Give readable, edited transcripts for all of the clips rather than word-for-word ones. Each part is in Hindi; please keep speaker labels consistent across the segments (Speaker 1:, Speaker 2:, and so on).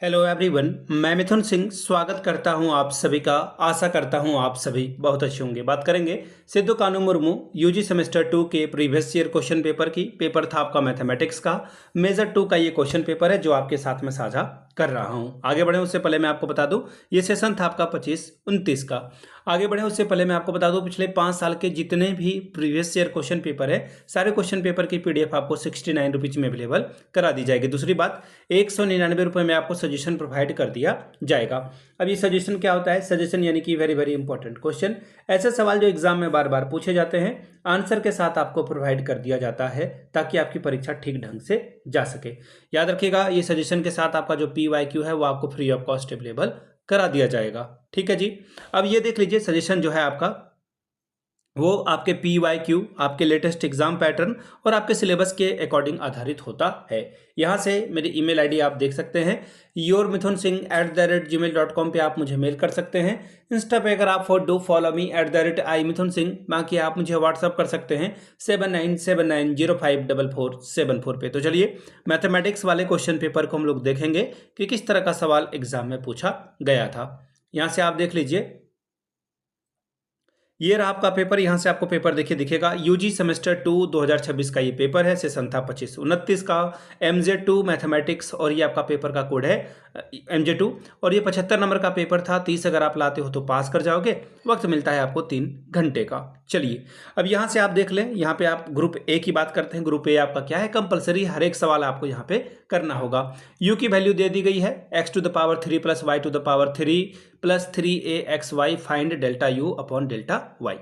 Speaker 1: हेलो एवरीवन, मैं मिथुन सिंह स्वागत करता हूं आप सभी का। आशा करता हूं आप सभी बहुत अच्छे होंगे। बात करेंगे सिद्धू कानू मुर्मू यूजी सेमेस्टर 2 के प्रीवियस ईयर क्वेश्चन पेपर की। पेपर था आपका मैथमेटिक्स का मेजर 2 का ये क्वेश्चन पेपर है जो आपके साथ में साझा कर रहा हूं। आगे बढ़े उससे पहले मैं आपको बता दूं ये सेशन था आपका 25-29 का। आगे बढ़े उससे पहले मैं आपको बता दूं पिछले 5 साल के जितने भी प्रीवियस ईयर क्वेश्चन पेपर है सारे क्वेश्चन पेपर की पीडीएफ आपको 69 रुपीज में अवेलेबल करा दी जाएगी। दूसरी बात, 199 रुपये में आपको सजेशन प्रोवाइड कर दिया जाएगा। अब ये सजेशन क्या होता है? सजेशन यानी कि वेरी वेरी इंपॉर्टेंट क्वेश्चन, ऐसे सवाल जो एग्जाम में बार बार पूछे जाते हैं, आंसर के साथ आपको प्रोवाइड कर दिया जाता है ताकि आपकी परीक्षा ठीक ढंग से जा सके। याद रखिएगा, ये सजेशन के साथ आपका जो PYQ है वो आपको फ्री ऑफ कॉस्ट अवेलेबल करा दिया जाएगा। ठीक है जी। अब ये देख लीजिए, सजेशन जो है आपका वो आपके PYQ, आपके लेटेस्ट एग्जाम पैटर्न और आपके सिलेबस के अकॉर्डिंग आधारित होता है। यहाँ से मेरी ईमेल आईडी आप देख सकते हैं, yourmithunsingh@gmail.com पे आप मुझे मेल कर सकते हैं। इंस्टा पे अगर आप डू फॉलो मी @imithunsingh, बाकी आप मुझे व्हाट्सअप कर सकते हैं 7979054474 पे। तो चलिए मैथमेटिक्स वाले क्वेश्चन पेपर को हम लोग देखेंगे कि किस तरह का सवाल एग्जाम में पूछा गया था। यहाँ से आप देख लीजिए, ये रहा आपका पेपर। यहाँ से आपको पेपर देखिए दिखेगा, यूजी सेमेस्टर 2 2026 का ये पेपर है। सेशन था 25-29 का, MJ2 मैथमेटिक्स, और ये आपका पेपर का कोड है MJ2, और ये 75 नंबर का पेपर था। 30 अगर आप लाते हो तो पास कर जाओगे। वक्त मिलता है आपको 3 घंटे का। चलिए अब यहाँ से आप देख लें, यहाँ पे आप ग्रुप ए की बात करते हैं। ग्रुप ए आपका क्या है? कंपलसरी हर एक सवाल आपको यहाँ पे करना होगा। यू की वैल्यू दे दी गई है x⁻³ + y⁻³ + 3axy, find delta u upon delta y।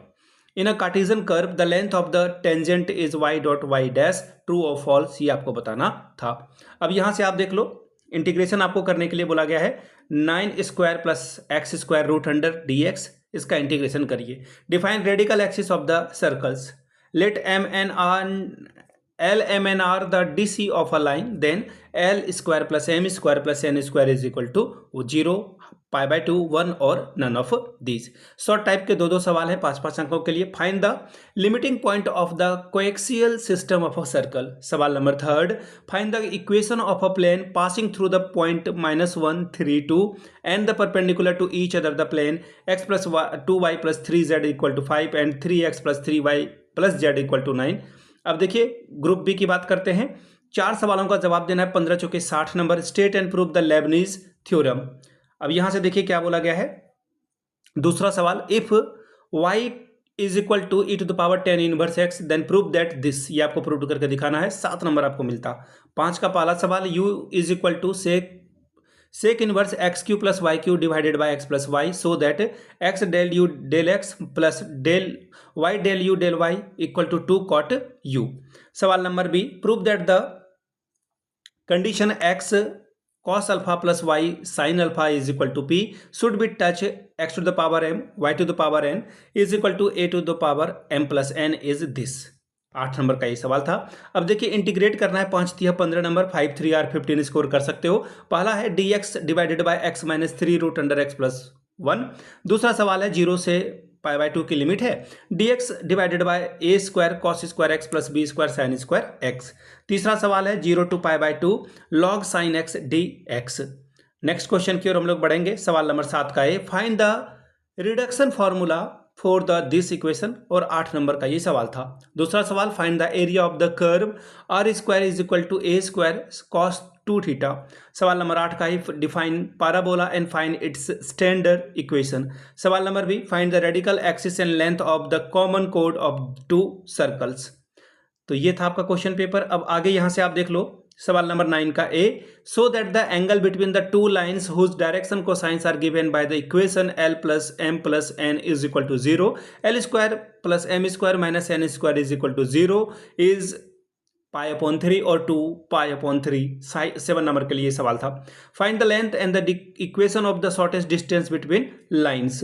Speaker 1: In a Cartesian curve the length of the tangent is y.y', true और फॉल्स, ये आपको बताना था। अब यहां से आप देख लो, इंटीग्रेशन आपको करने के लिए बोला गया है 9² + x² √dx, इसका इंटीग्रेशन करिए। Define radical axis of the circles, let LMNR the DC of a line, then L² + M² + N² is equal to 0, π/2, 1 और none of these। Short type के दो सवाल है 5-5 अंकों के लिए। Find the limiting point of the coaxial system of a circle. सवाल नंबर 3, find the equation of a plane passing through the point -1, 3, 2 and the perpendicular to each other the plane x + 2y + 3z = 5 and 3x + 3y + z = 9। अब देखिए ग्रुप बी की बात करते हैं। 4 सवालों का जवाब देना है, 15 चौके 60 number. State and prove the Lebanese theorem. अब यहां से देखिए क्या बोला गया है। दूसरा सवाल, if y is equal to e⁻10 inverse x then prove that this, ये आपको प्रूव करके दिखाना है। 7 नंबर आपको मिलता। 5 का पहला सवाल, u is equal to sec inverse x³ + y³ divided by x + y, so that x del u del x plus del y del u del y equal to 2 cot u। सवाल number B, prove that the condition x cos alpha plus y sin alpha is equal to p should be touch x⁻m y⁻n is equal to a⁻m + n is this. 8 number का ये सवाल था। अब देखिए इंटीग्रेट करना है, 5 3 15 नंबर, 5 3 r 15 स्कोर कर सकते हो। पहला है dx divided by x - 3 √x + 1। दूसरा सवाल है 0 से π/2 की लिमिट है, dx divided by a² cos² x + b² sin² x। तीसरा सवाल है 0 to π/2 log sin x dx। Next question की ओर हम लोग बढ़ेंगे। सवाल नंबर 7 का है, find the reduction formula for the this equation, और 8 नंबर का ये सवाल था। दूसरा सवाल, find the area of the curve r² is equal to a² cos 2θ। सवाल नंबर 8 का ही, define parabola and find its standard equation. सवाल number B, find the radical axis and length of the common कोड ऑफ 2 सर्कल्स। तो ये था आपका क्वेश्चन पेपर। अब आगे यहां से आप देख लो, सवाल नंबर 9 का A, show that the angle between the two lines whose direction cosines are given by the equation L + M + N is equal to 0, L² + M² - N² is equal to 0 is π/3 और 2 π/3। 7 नंबर के लिए सवाल था। Find the length and the equation of the shortest distance between lines.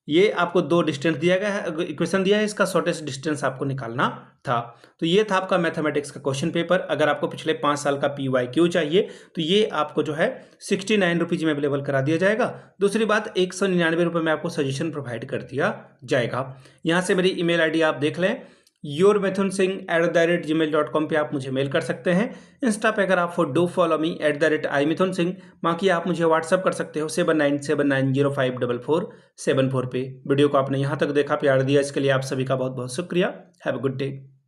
Speaker 1: ये आपको 2 डिस्टेंस दिया गया है, इक्वेशन दिया है, इसका शॉर्टेस्ट डिस्टेंस आपको निकालना था। तो ये था आपका मैथमेटिक्स का क्वेश्चन पेपर। अगर आपको पिछले 5 साल का PYQ चाहिए तो ये आपको जो है 69 रुपीज में अवेलेबल करा दिया जाएगा। दूसरी बात, 199 रुपये में आपको सजेशन प्रोवाइड कर दिया जाएगा। यहाँ से मेरी ईमेल आईडी आप देख लें, yourmithunsingh@gmail.com पे आप मुझे मेल कर सकते हैं। इंस्टा पे अगर आप डू फॉलो मी @imithunsingh, बाकी आप मुझे व्हाट्सअप कर सकते हो 7979054474 पे। वीडियो को आपने यहाँ तक देखा, प्यार दिया, इसके लिए आप सभी का बहुत बहुत शुक्रिया। Have a good day.